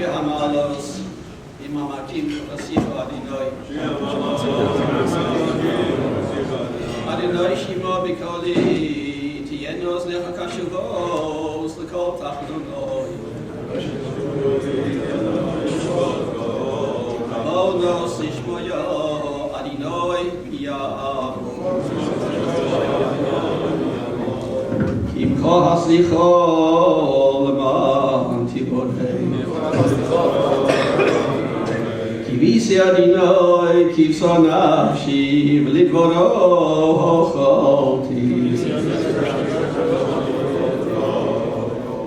Amalos, Imamakim, Asifa Adinoi. Adinoi Shima Bikali, Tienos Nehakashuvos, the Kol Tachadunoi. Kabonos Ishmoyo, Adinoi, Ya'am. Kim Kohaslicho, Leman Tibonei. Kivisi Adinoi, Kivso Nafshi, V'lidvoro Hocholti.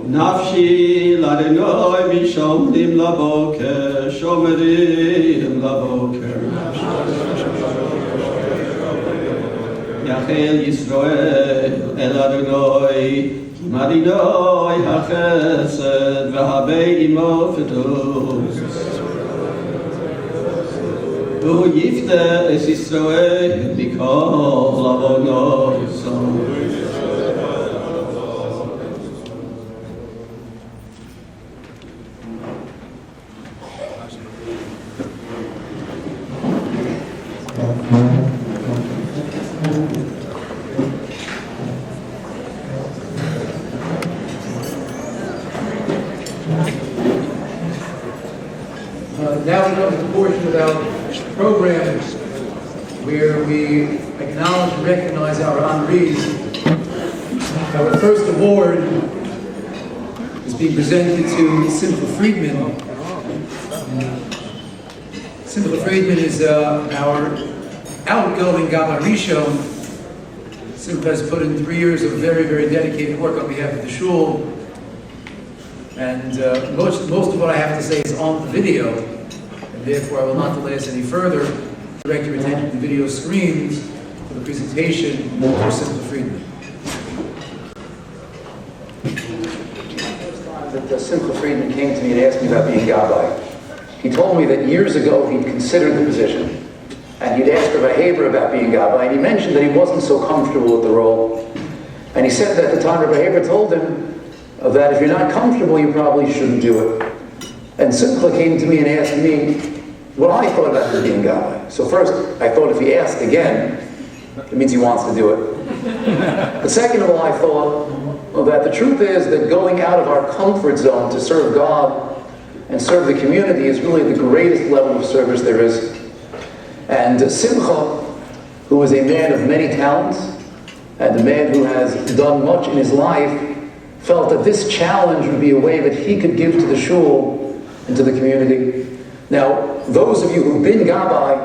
Nafshi Ladinoi, Mishomdim Laboker, Shomerim Laboker. Yachel Yisroel, El Adonoi, Kim Adinoi HaChesed, V'habei Imo Fedus. Who yifte es Yisroel, Mikol Avonoi Son. Now we come to the portion of our program where we acknowledge and recognize our honorees. Our first award is being presented to Simcha Friedman. Simcha Friedman is our outgoing Gabbai Rishon. Simcha has put in 3 years of very, very dedicated work on behalf of the shul. And most of what I have to say is on the video. And therefore, I will not delay us any further. Direct your attention to the video screens for the presentation for Simcha Friedman. That Simcha Friedman came to me and asked me about being Gabbai. He told me that years ago he'd considered the position, and he'd asked Rabbi about being Gabbai, and he mentioned that he wasn't so comfortable with the role. And he said that at the time Rabbi told him that if you're not comfortable, you probably shouldn't do it. And Simcha came to me and asked me what I thought about being Gabbai. So first, I thought if he asked again, it means he wants to do it. But second of all, I thought that the truth is that going out of our comfort zone to serve God and serve the community is really the greatest level of service there is. And Simcha, who is a man of many talents, and a man who has done much in his life, felt that this challenge would be a way that he could give to the shul and to the community. Now, those of you who've been Gabbai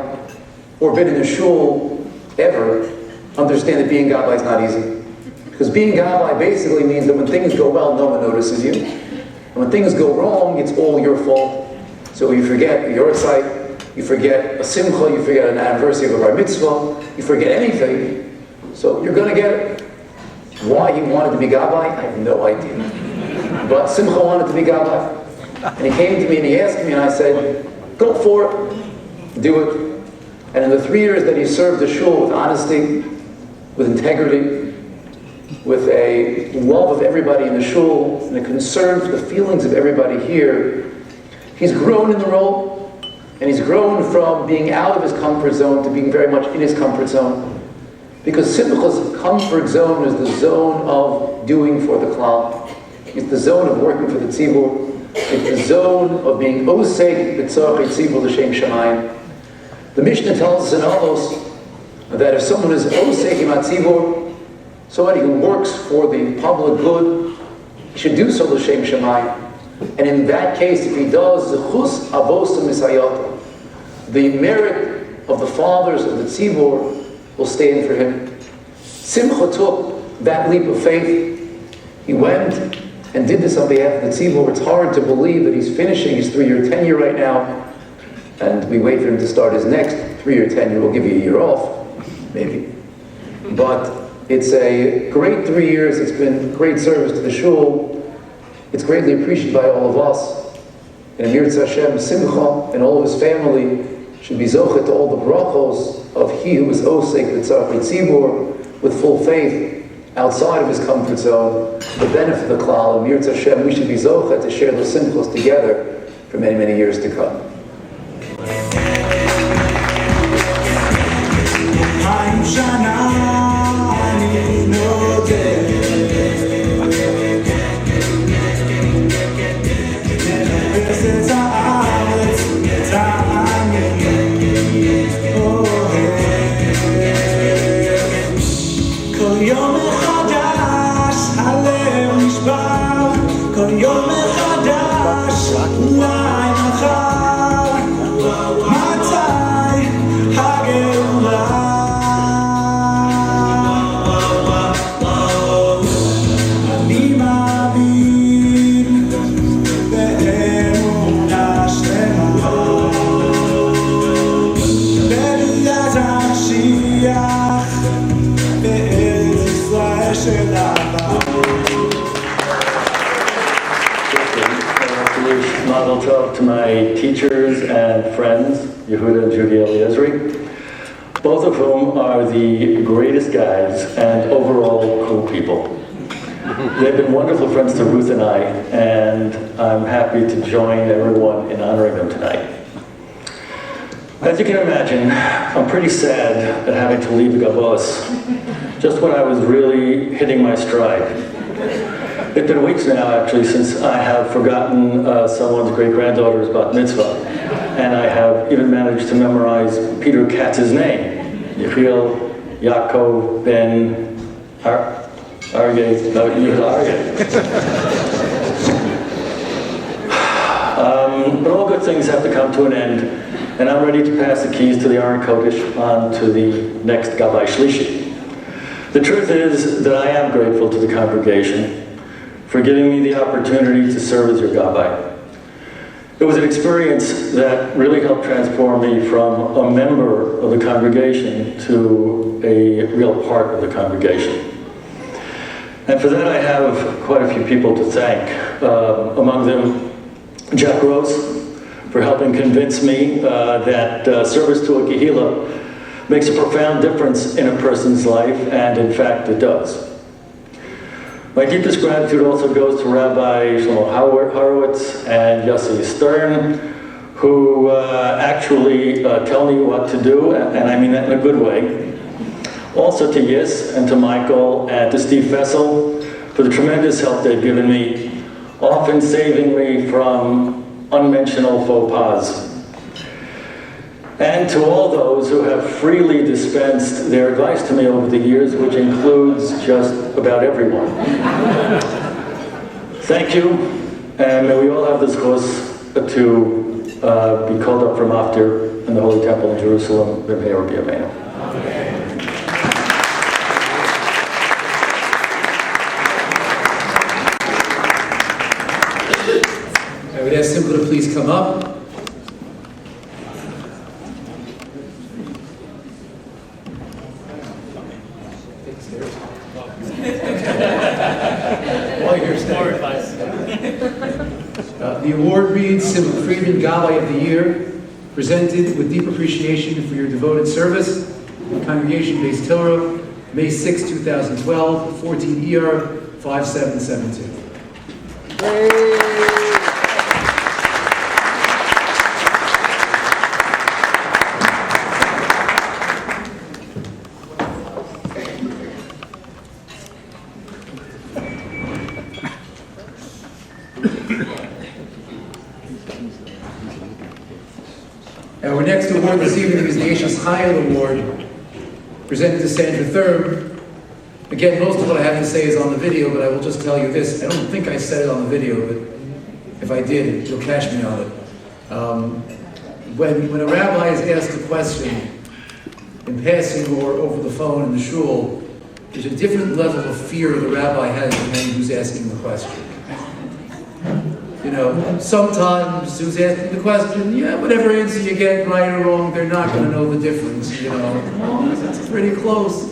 or been in a shul ever understand that being Gabbai is not easy. Because being Gabbai basically means that when things go well, no one notices you. And when things go wrong, it's all your fault. So you forget your site, you forget a simcha, you forget an anniversary of a bar mitzvah, you forget anything. So you're going to get it. Why he wanted to be Gabbai, I have no idea. But Simcha wanted to be Gabbai. And he came to me and he asked me, and I said, go for it, do it. And in the 3 years that he served the shul with honesty, with integrity, with a love of everybody in the shul, and a concern for the feelings of everybody here, he's grown in the role, and he's grown from being out of his comfort zone to being very much in his comfort zone. Because Simcha's comfort zone is the zone of doing for the klal. It's the zone of working for the tzibur. It's the zone of being oseg b'tzarchei tzibur l'shem shamayim. The Mishnah tells us in Avos that if someone is oseg im tzibur, somebody who works for the public good, he should do so l'shem shamayim. And in that case, if he does, zechus avosa misayata, the merit of the fathers of the tzibur will stand for him. Simcha took that leap of faith. He went and did this on behalf of the tzibur. It's hard to believe that he's finishing his 3-year tenure right now, and we wait for him to start his next 3-year tenure. We'll give you a year off, maybe. But it's a great 3 years. It's been great service to the shul. It's greatly appreciated by all of us. And Amir Hashem, Simcha, and all of his family should be zochet to all the brachos of he who is osek b'tzarchei tzibur with full faith outside of his comfort zone, the benefit of the klal. Amir Hashem, we should be zochet to share the simchos together for many, many years to come. To my teachers and friends, Yehuda and Judy Eliezri, both of whom are the greatest guys and overall cool people. They've been wonderful friends to Ruth and I, and I'm happy to join everyone in honoring them tonight. As you can imagine, I'm pretty sad at having to leave the Gabbos just when I was really hitting my stride. It's been weeks now, actually, since I have forgotten someone's great-granddaughter's bat mitzvah. And I have even managed to memorize Peter Katz's name. Yechiel Yaakov Ben Aryeh. No, Aryeh. But all good things have to come to an end. And I'm ready to pass the keys to the Aron Kodesh on to the next Gabbai Shlishi. The truth is that I am grateful to the congregation for giving me the opportunity to serve as your Gabbai. It was an experience that really helped transform me from a member of the congregation to a real part of the congregation. And for that I have quite a few people to thank. Among them, Jack Rose, for helping convince me that service to a kehillah makes a profound difference in a person's life, and in fact it does. My deepest gratitude also goes to Rabbi Shlomo Horowitz and Yossi Stern, who actually tell me what to do, and I mean that in a good way. Also to Yis and to Michael and to Steve Fessel for the tremendous help they've given me, often saving me from unmentionable faux pas. And to all those who have freely dispensed their advice to me over the years, which includes just about everyone. Thank you, and may we all have this course to be called up from After in the Holy Temple in Jerusalem. B'meir b'yameinu. I would ask Simcha to please come up. The award reads, Simcha Friedman, Gabbai of the Year, presented with deep appreciation for your devoted service. Congregation Bais Torah, May 6, 2012, 14 ER 5772. Our next award this evening is the Aishes Chayil Award, presented to Sandra Thurm. Again, most of what I have to say is on the video, but I will just tell you this. I don't think I said it on the video, but if I did, you'll catch me on it. When a rabbi is asked a question in passing or over the phone in the shul, there's a different level of fear the rabbi has depending who's asking the question. You know, sometimes who's asking the question, yeah, whatever answer you get, right or wrong, they're not going to know the difference, you know. As long as it's pretty close,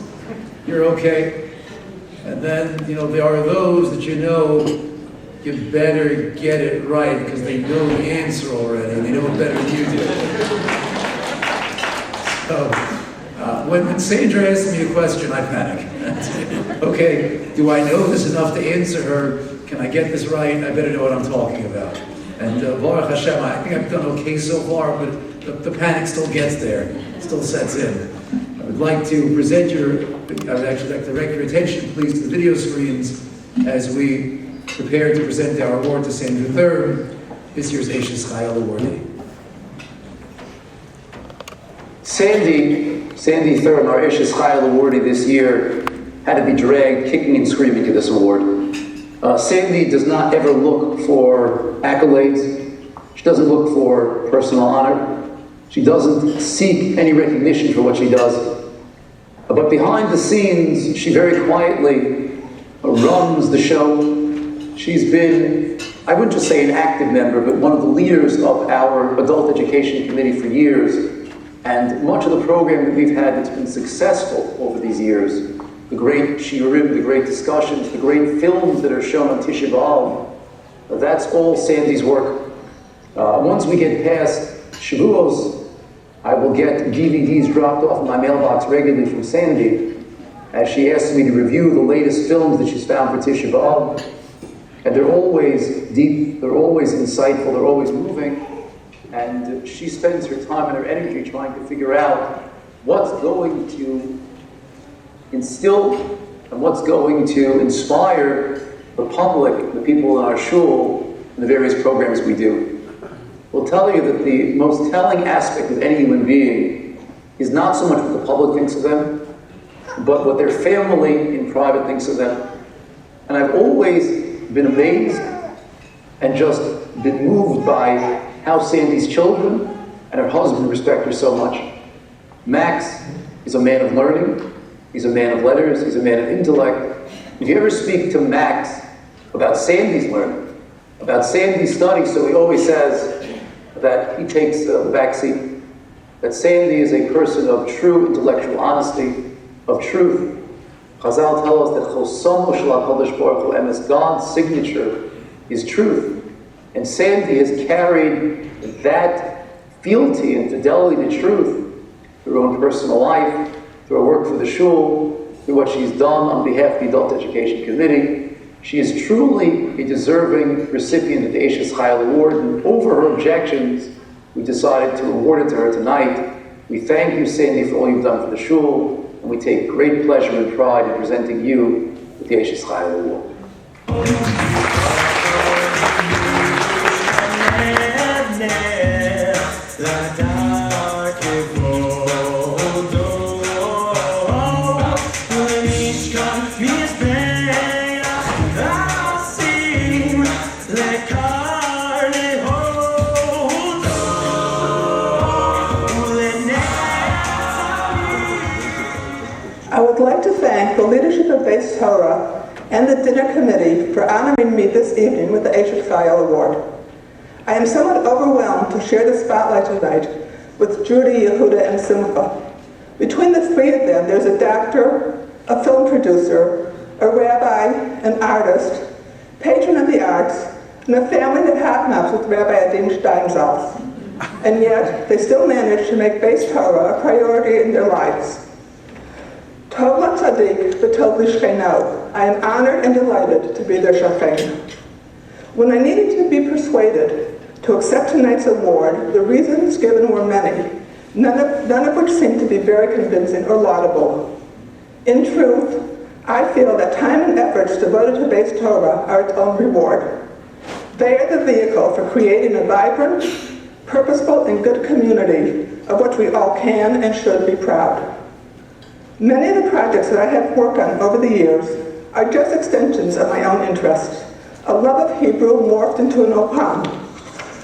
you're okay. And then, you know, there are those that you know you better get it right because they know the answer already, and they know it better than you do. So, when Sandra asks me a question, I panic. Okay, do I know this enough to answer her? Can I get this right? I better know what I'm talking about. And Baruch Hashem, I think I've done okay so far, but the panic still gets there, still sets in. I would like to present I would actually like to direct your attention, please, to the video screens as we prepare to present our award to Sandra Thurm, this year's Aishes Chayil awardee. Sandy Thurm, our Aishes Chayil awardee this year, had to be dragged kicking and screaming to this award. Sandy does not ever look for accolades. She doesn't look for personal honor. She doesn't seek any recognition for what she does. But behind the scenes, she very quietly runs the show. She's been, I wouldn't just say an active member, but one of the leaders of our adult education committee for years. And much of the program that we've had that's been successful over these years, the great shiurim, the great discussions, the great films that are shown on Tisha B'Av, that's all Sandy's work. Once we get past Shavuos, I will get DVDs dropped off in my mailbox regularly from Sandy as she asks me to review the latest films that she's found for Tisha B'Av. And they're always deep, they're always insightful, they're always moving. And she spends her time and her energy trying to figure out what's going to instill and what's going to inspire the public, the people in our shul, and the various programs we do. We'll tell you that the most telling aspect of any human being is not so much what the public thinks of them, but what their family in private thinks of them. And I've always been amazed and just been moved by how Sandy's children and her husband respect her so much. Max is a man of learning, he's a man of letters, he's a man of intellect. If you ever speak to Max about Sandy's learning, about Sandy's study, so he always says that he takes the back seat, that Sandy is a person of true intellectual honesty, of truth. Chazal tell us that Chosomo Shel HaKadosh Baruch Hu Emes, God's signature is truth. And Sandy has carried that fealty and fidelity to truth through her own personal life, through her work for the shul, through what she's done on behalf of the Adult Education Committee. She is truly a deserving recipient of the Aishes Chayil Award, and over her objections, we decided to award it to her tonight. We thank you, Sandy, for all you've done for the shul, and we take great pleasure and pride in presenting you with the Aishes Chayil Award. The leadership of Bais Torah and the dinner committee for honoring me this evening with the Aishes Chayil Award. I am somewhat overwhelmed to share the spotlight tonight with Judy, Yehuda, and Simcha. Between the three of them, there's a doctor, a film producer, a rabbi, an artist, patron of the arts, and a family that hobnobs with Rabbi Adin Steinsaltz. And yet, they still manage to make Bais Torah a priority in their lives. Tov LaTzadik v'Tov L'Shcheino. I am honored and delighted to be their shafein. When I needed to be persuaded to accept tonight's award, the reasons given were many, none of which seemed to be very convincing or laudable. In truth, I feel that time and efforts devoted to Bais Torah are its own reward. They are the vehicle for creating a vibrant, purposeful, and good community of which we all can and should be proud. Many of the projects that I have worked on over the years are just extensions of my own interests. A love of Hebrew morphed into an opam,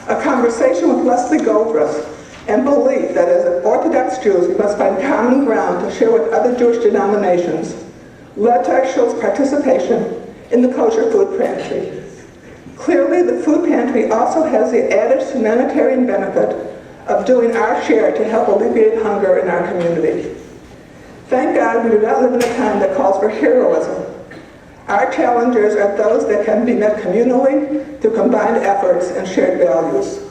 a conversation with Leslie Goldress, and belief that as Orthodox Jews we must find common ground to share with other Jewish denominations, led to our shul's participation in the kosher food pantry. Clearly, the food pantry also has the added humanitarian benefit of doing our share to help alleviate hunger in our community. Thank God we do not live in a time that calls for heroism. Our challenges are those that can be met communally through combined efforts and shared values.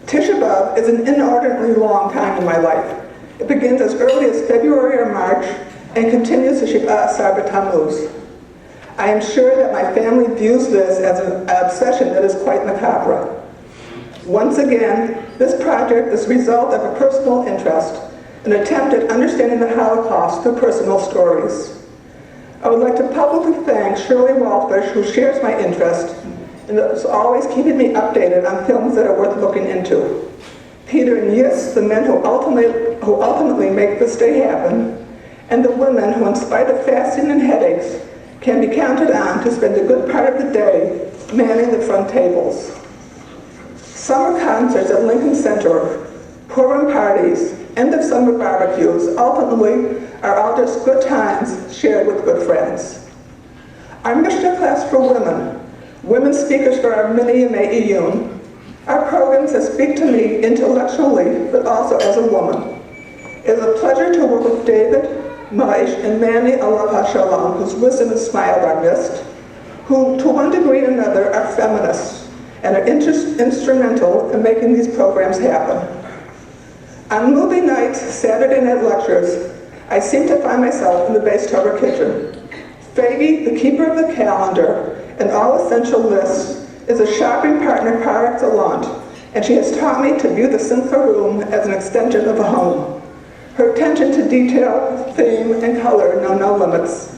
Tisha B'Av is an inordinately long time in my life. It begins as early as February or March and continues to Shiva Asar B'Tammuz. I am sure that my family views this as an obsession that is quite macabre. Once again, this project is the result of a personal interest, an attempt at understanding the Holocaust through personal stories. I would like to publicly thank Shirley Walfish, who shares my interest and is always keeping me updated on films that are worth looking into. Peter and Yis, the men who ultimately make this day happen, and the women who, in spite of fasting and headaches, can be counted on to spend a good part of the day manning the front tables. Summer concerts at Lincoln Center, Purim parties, end of summer barbecues, ultimately are all just good times shared with good friends. Our Mishnah class for women speakers for our mini Yemei Iyun, are programs that speak to me intellectually, but also as a woman. It is a pleasure to work with David, Moshe, and Manny Alav Shalom, whose wisdom and smile are missed, who, to one degree or another, are feminists and are instrumental in making these programs happen. On movie nights, Saturday night lectures, I seem to find myself in the Bais Torah kitchen. Fagi, the keeper of the calendar and all essential lists, is a shopping partner par excellence, and she has taught me to view the Simcha room as an extension of a home. Her attention to detail, theme, and color know no limits.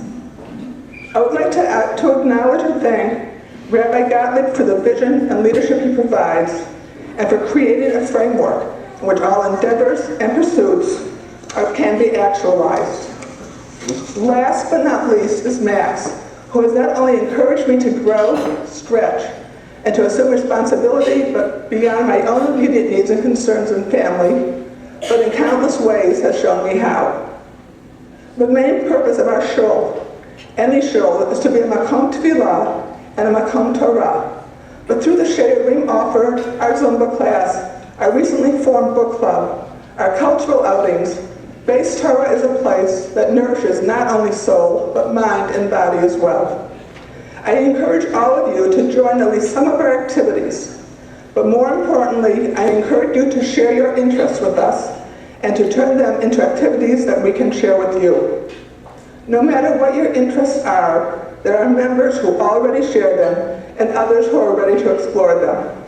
I would like to acknowledge and thank Rabbi Gottlieb for the vision and leadership he provides, and for creating a framework in which all endeavors and pursuits can be actualized. Last but not least is Max, who has not only encouraged me to grow, stretch, and to assume responsibility, but beyond my own immediate needs and concerns and family, but in countless ways has shown me how. The main purpose of our shul, any shul, is to be a makom tefillah and a makom Torah. But through the sharing offered, our Zumba class, our recently formed book club, our cultural outings, Bais Torah is a place that nourishes not only soul, but mind and body as well. I encourage all of you to join at least some of our activities, but more importantly, I encourage you to share your interests with us and to turn them into activities that we can share with you. No matter what your interests are, there are members who already share them and others who are ready to explore them.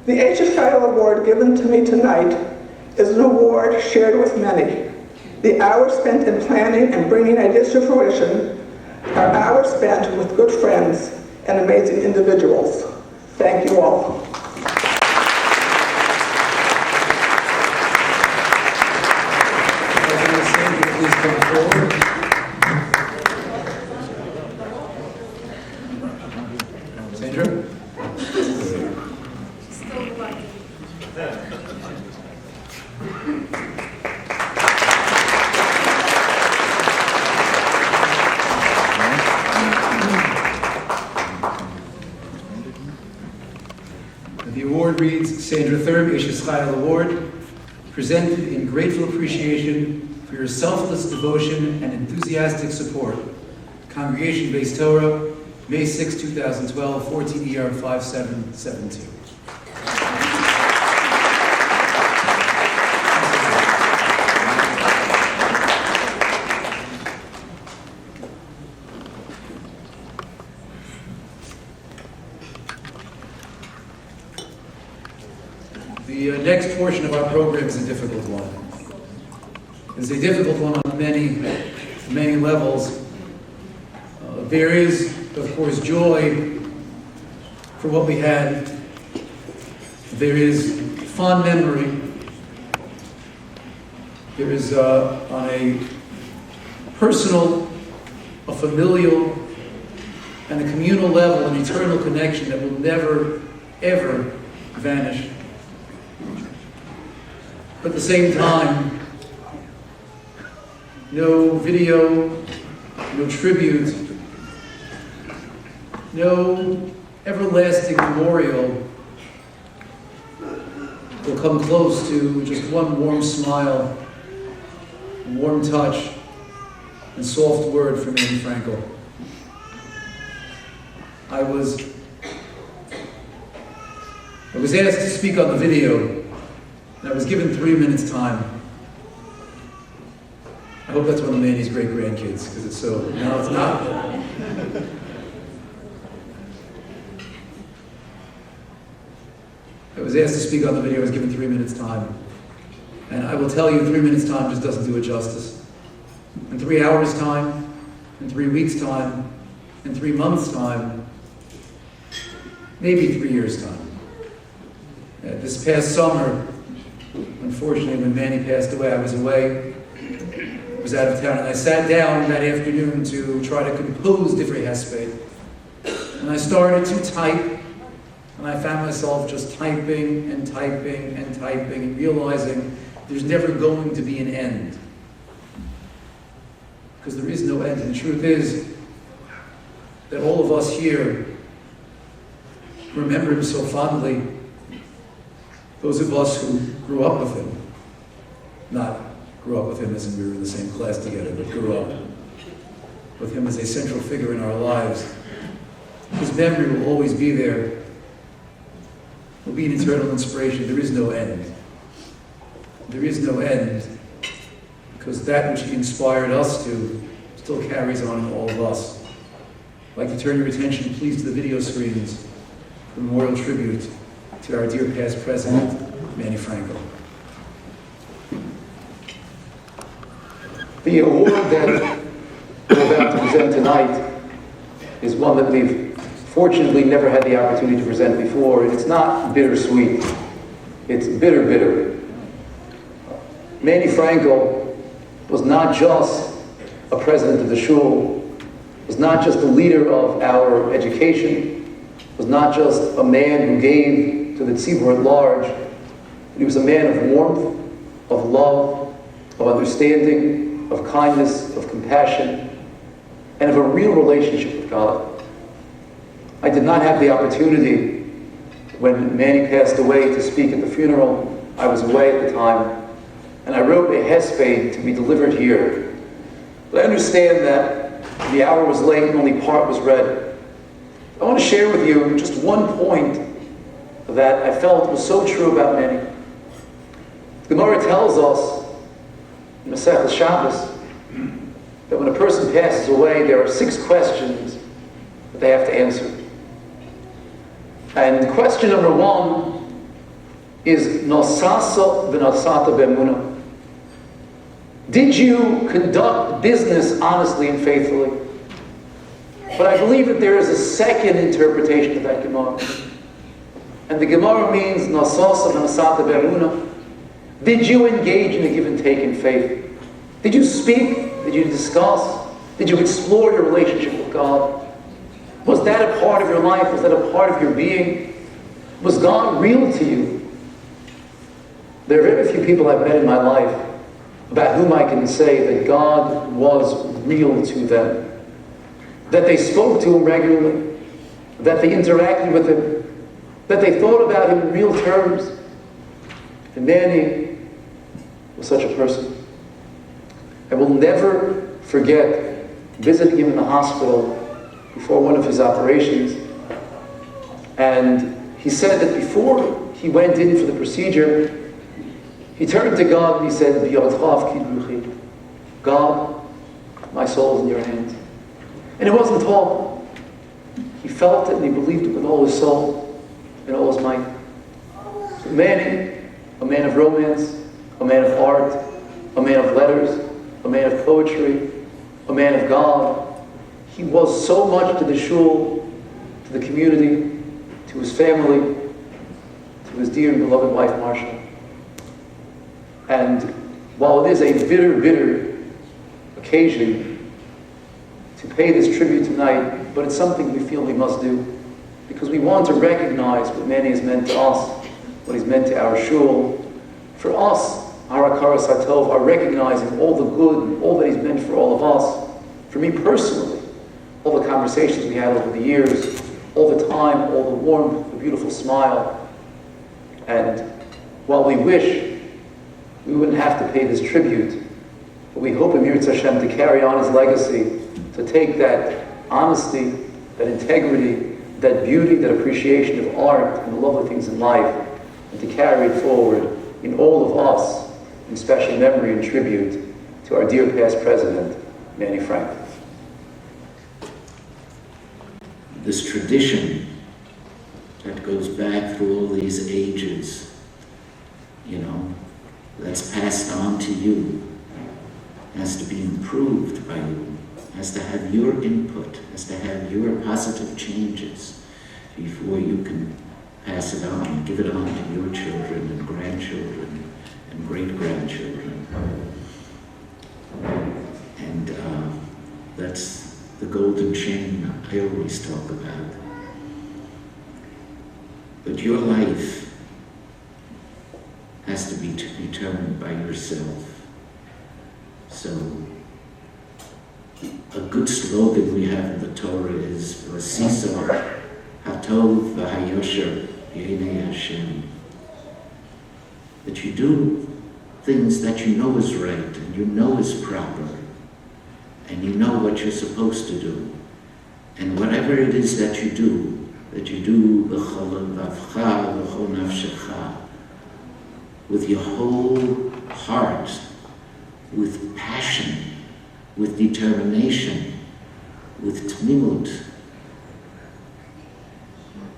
The Aishes Chayil Award given to me tonight is an award shared with many. The hours spent in planning and bringing ideas to fruition are hours spent with good friends and amazing individuals. Thank you all. Please come forward. Sandra? The award reads, Sandra Thurm, Aishes Chayil Award, presented in grateful appreciation for your selfless devotion and enthusiastic support. Congregation Bais Torah, May 6, 2012, 14 ER 5772. The next portion of our program is a difficult one. It's a difficult one on many levels. There is, of course, joy for what we had. There is fond memory. There is, on a personal, a familial, and a communal level, an eternal connection that will never, ever vanish. But at the same time, no video, no tribute, no everlasting memorial will come close to just one warm smile, warm touch, and soft word from Manny Frankel. I was asked to speak on the video, and I was given 3 minutes time. I hope that's one of Manny's great-grandkids, because it's so. No, it's not. I was asked to speak on the video. I was given 3 minutes time. And I will tell you, 3 minutes time just doesn't do it justice. In 3 hours time, in 3 weeks time, in 3 months time, maybe 3 years time. This past summer, unfortunately, when Manny passed away, I was away. I was out of town, and I sat down that afternoon to try to compose Divrei Hesped. And I started to type, and I found myself just typing and typing and typing and realizing there's never going to be an end. Because there is no end. And the truth is that all of us here remember him so fondly. Those of us who grew up with him, not grew up with him as in we were in the same class together, but grew up with him as a central figure in our lives. His memory will always be there. Will be an eternal inspiration. There is no end. There is no end, because that which he inspired us to still carries on in all of us. I'd like to turn your attention, please, to the video screens for memorial tribute to our dear past president, Manny Frankel. The award that we're about to present tonight is one that we've fortunately never had the opportunity to present before, and it's not bittersweet. It's bitter. Manny Frankel was not just a president of the shul, was not just a leader of our education, was not just a man who gave to the tzibur at large, but he was a man of warmth, of love, of understanding, of kindness, of compassion, and of a real relationship with God. I did not have the opportunity when Manny passed away to speak at the funeral. I was away at the time, and I wrote a hesped to be delivered here. But I understand that the hour was late and only part was read. I want to share with you just one point that I felt was so true about Manny. The Gemara tells us in Masechet Shabbos that when a person passes away, there are 6 questions that they have to answer. And question number 1 is Nosasa v'nosata b'emunah. Did you conduct business honestly and faithfully? But I believe that there is a second interpretation of that Gemara. And the Gemara means Nosasa v'nosata b'emunah. Did you engage in a give and take in faith? Did you speak? Did you discuss? Did you explore your relationship with God? Was that a part of your life? Was that a part of your being? Was God real to you? There are very few people I've met in my life about whom I can say that God was real to them. That they spoke to him regularly. That they interacted with him. That they thought about him in real terms. And Manny was such a person. I will never forget visiting him in the hospital before one of his operations. And he said that before he went in for the procedure, he turned to God and he said, God, my soul is in your hands. And it wasn't talk. He felt it and he believed it with all his soul and all his might. So Manny, a man of romance, a man of art, a man of letters, a man of poetry, a man of God. He was so much to the shul, to the community, to his family, to his dear and beloved wife, Marsha. And while it is a bitter occasion to pay this tribute tonight, but it's something we feel we must do because we want to recognize what Manny has meant to us, what he's meant to our shul. For us, our Hakaras HaTov are recognizing all the good and all that he's meant for all of us. For me personally, all the conversations we had over the years, all the time, all the warmth, the beautiful smile. And while we wish we wouldn't have to pay this tribute, but we hope in Yirtzeh Hashem to carry on his legacy, to take that honesty, that integrity, that beauty, that appreciation of art and the lovely things in life, and to carry it forward in all of us, in special memory and tribute to our dear past president, Manny Frankel. This tradition that goes back through all these ages that's passed on to you has to be improved by you, has to have your input, has to have your positive changes before you can pass it on, give it on to your children and grandchildren and great-grandchildren. And that's the golden chain I always talk about. But your life has to be determined by yourself. So, a good slogan we have in the Torah is V'asisa hatov v'hayosher b'nei Hashem. That you do things that you know is right and you know is proper and you know what you're supposed to do. And whatever it is that you do b'chol levavcha v'chol nafshecha, with your whole heart, with passion, with determination, with tmimut,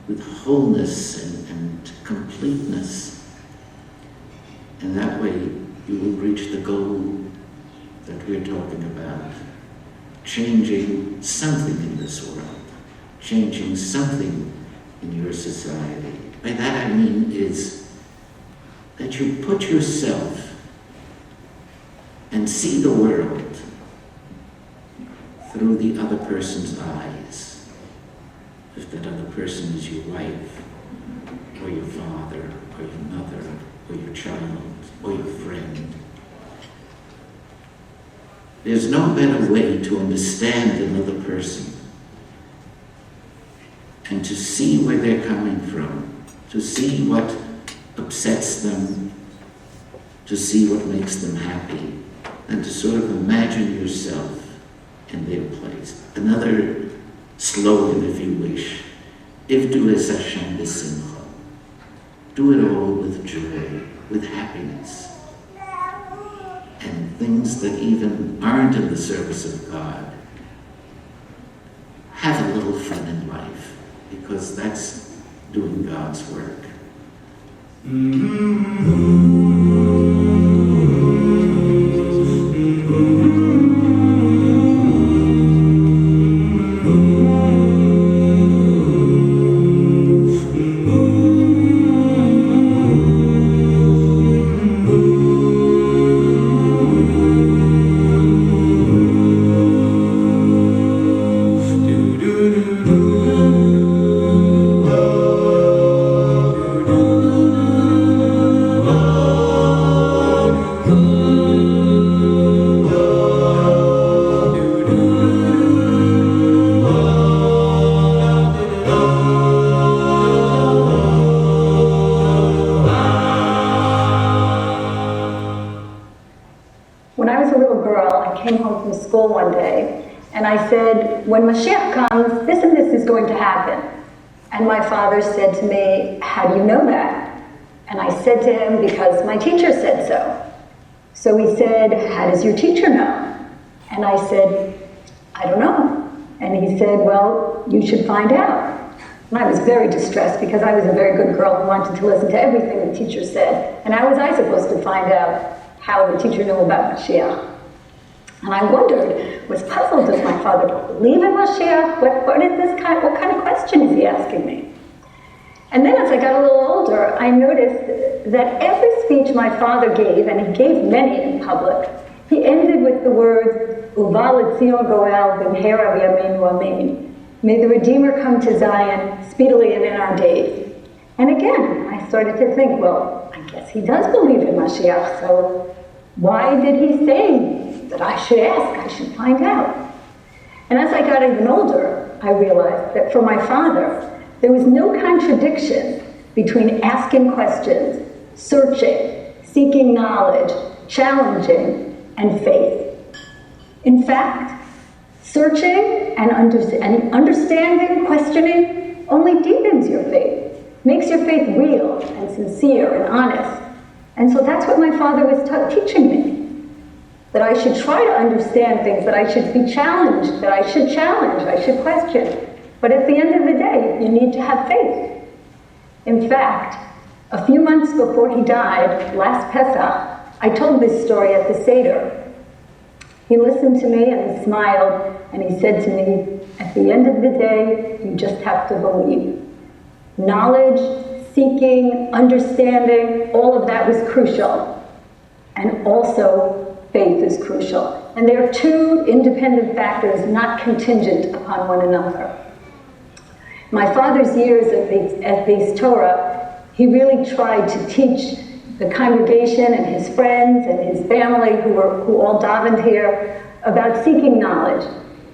with wholeness and completeness. And that way you will reach the goal that we're talking about, changing something in this world, changing something in your society. By that I mean is that you put yourself and see the world through the other person's eyes. If that other person is your wife, or your father, or your mother, or your child, or your friend. There's no better way to understand another person and to see where they're coming from, to see what upsets them, to see what makes them happy, and to sort of imagine yourself in their place. Another slogan, if you wish, Ivdu es Hashem b'simcha. Do it all with joy, with happiness, and things that even aren't in the service of God. Have a little fun in life, because that's doing God's work. When Mashiach comes, this and this is going to happen. And my father said to me, how do you know that? And I said to him, because my teacher said so. So he said, how does your teacher know? And I said, I don't know. And he said, well, you should find out. And I was very distressed because I was a very good girl who wanted to listen to everything the teacher said. And how was I supposed to find out how the teacher knew about Mashiach? And I wondered, was puzzled, does my father believe in Mashiach? What kind of question is he asking me? And then as I got a little older, I noticed that every speech my father gave, and he gave many in public, he ended with the words, Uva l'tzion goel b'mhera v'yameinu amen. May the Redeemer come to Zion speedily and in our days. And again, I started to think, well, I guess he does believe in Mashiach, so why did he say that I should ask, I should find out? And as I got even older, I realized that for my father, there was no contradiction between asking questions, searching, seeking knowledge, challenging, and faith. In fact, searching and understanding, questioning, only deepens your faith, makes your faith real and sincere and honest. And so that's what my father was teaching me. That I should try to understand things, that I should be challenged, that I should challenge, I should question. But at the end of the day, you need to have faith. In fact, a few months before he died, last Pesach, I told this story at the Seder. He listened to me and he smiled and he said to me, at the end of the day, you just have to believe. Knowledge, seeking, understanding, all of that was crucial. And also, faith is crucial. And there are two independent factors, not contingent upon one another. My father's years at Bais Torah, he really tried to teach the congregation and his friends and his family who all davened here about seeking knowledge,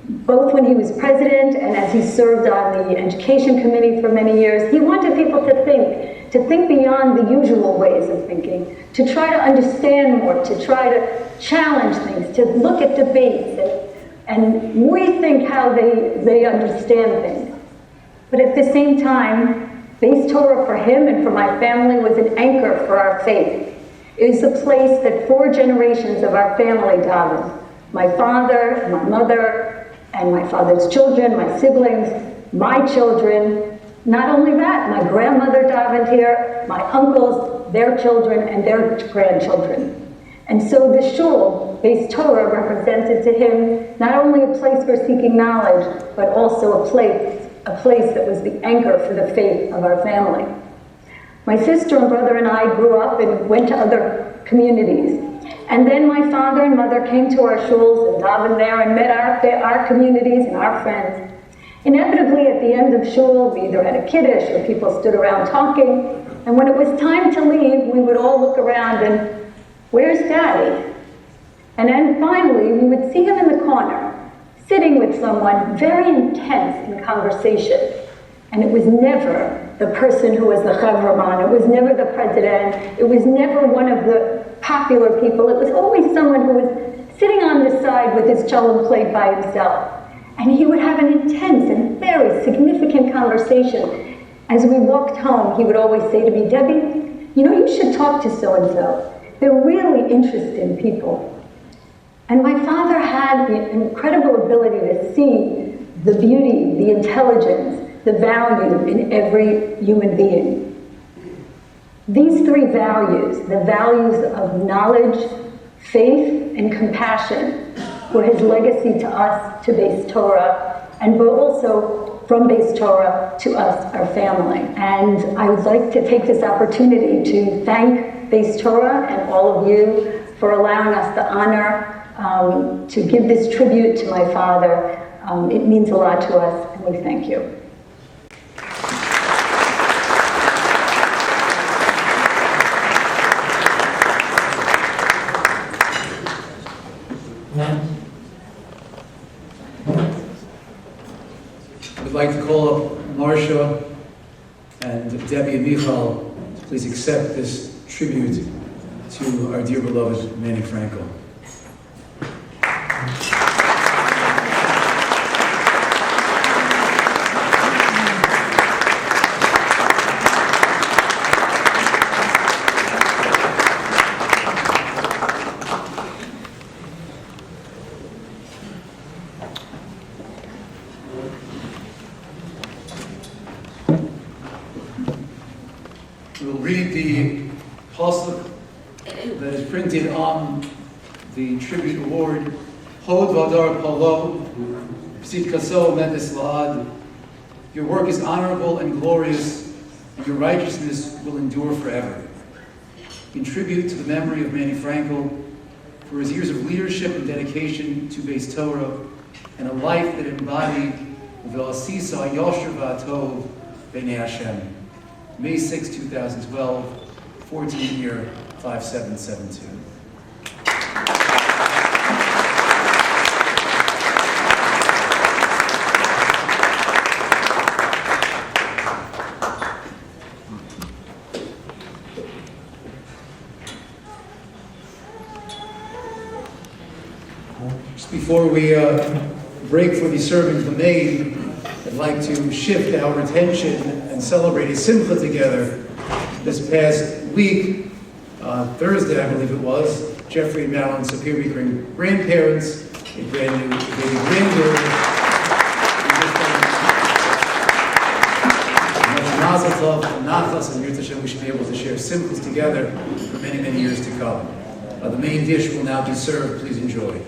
both when he was president and as he served on the education committee for many years. He wanted people to think beyond the usual ways of thinking, to try to understand more, to try to challenge things, to look at debates and rethink how they understand things. But at the same time, Bais Torah for him and for my family was an anchor for our faith. It is a place that 4 generations of our family davened. My father, my mother, and my father's children, my siblings, my children. Not only that, my grandmother davened here, my uncles, their children, and their grandchildren. And so the shul, Bais Torah, represented to him not only a place for seeking knowledge, but also a place that was the anchor for the faith of our family. My sister and brother and I grew up and went to other communities. And then my father and mother came to our shuls and davened there and met our communities and our friends. Inevitably, at the end of shul, we either had a kiddush or people stood around talking. And when it was time to leave, we would all look around and, where's Daddy? And then finally, we would see him in the corner, sitting with someone very intense in conversation. And it was never the person who was the chavraman, it was never the president, it was never one of the popular people, it was always someone who was sitting on the side with his shalom plate by himself. And he would have an intense and very significant conversation. As we walked home, he would always say to me, Debbie, you should talk to so-and-so. They're really interested in people. And my father had the incredible ability to see the beauty, the intelligence, the value in every human being. These 3 values, the values of knowledge, faith, and compassion, were his legacy to us, to Bais Torah, and also from Bais Torah to us, our family. And I would like to take this opportunity to thank Bais Torah and all of you for allowing us the honor to give this tribute to my father. It means a lot to us, and we thank you. I'd like to call up Marsha and Debbie and Michal to please accept this tribute to our dear beloved Manny Frankel. We'll read the pasuk that is printed on the tribute award. Hod vadar palo, psit kaso mendes laad. Your work is honorable and glorious, and your righteousness will endure forever. In tribute to the memory of Manny Frankel, for his years of leadership and dedication to Bais Torah, and a life that embodied V'asisa Yosher V'atov B'nei Hashem. May 6, 2012, 14 year 5772. Just before we break for the serving of the maid, I'd like to shift our attention and celebrate a Simcha together. This past week, Thursday I believe it was, Jeffrey and Madeline Sapir became grandparents, a brand new baby granddaughter. Mazel tov, nachas, and Yirtzeh Hashem, we should be able to share Simchas together for many, many years to come. The main dish will now be served. Please enjoy.